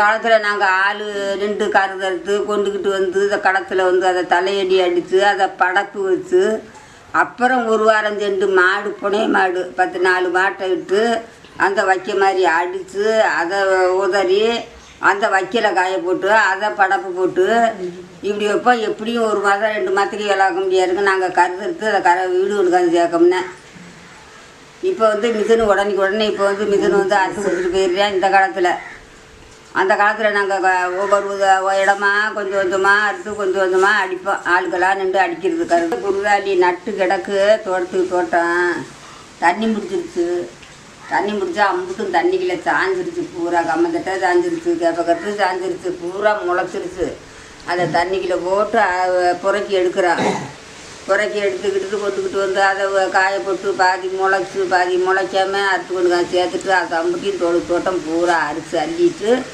காலத்தில் நாங்கள் ஆள் நின்று கருதறுத்து கொண்டுக்கிட்டு வந்து இந்த களத்தில் வந்து அதை தலையடி அடித்து அதை படப்பு வச்சு அப்புறம் ஒரு வாரம் சென்று மாடு புனை மாடு 4 மாட்டை விட்டு அந்த வைக்க மாதிரி அடித்து அதை உதறி அந்த வைக்கலை காய போட்டு அதை படப்பு போட்டு இப்படி வைப்போம். எப்படியும் 1 மாதம் 2 மாதத்துக்கு விளாக்க முடியாதுங்க. நாங்கள் கருதறுத்து அதை வீடு கொடுக்காந்து சேர்க்கோம்னே. இப்போ வந்து மிஷினு உடனே இப்போ வந்து மிஷின் வந்து அறுத்து கொடுத்துட்டு போயிடுறேன். இந்த காலத்தில் அந்த காலத்தில் நாங்கள் ஒவ்வொரு இடமா கொஞ்சம் கொஞ்சமாக அறுத்து கொஞ்சம் கொஞ்சமாக அடிப்போம். ஆளுக்கெல்லாம் நின்று அடிக்கிறது. கருது குருதாளி நட்டு கிடக்கு தோட்டம் தண்ணி பிடிச்சிருச்சு. தண்ணி பிடிச்சா அம்புட்டும் தண்ணிக்குள்ளே சாஞ்சிருச்சு. பூரா கம்மந்தட்டை சாஞ்சிருச்சு, கேப்பக்கட்டு சாஞ்சிருச்சு, பூரா முளைச்சிருச்சு. அதை தண்ணிக்குள்ளே போட்டு புறக்கி எடுக்கிறான். புறக்கி எடுத்துக்கிட்டு கொண்டுக்கிட்டு வந்து அதை காய போட்டு பாதி முளைச்சி பாதி முளைக்காமல் அறுத்து கொண்டு சேர்த்துட்டு அதை அம்புட்டியும் தோட்டம் பூரா அரிச்சு அள்ளிட்டு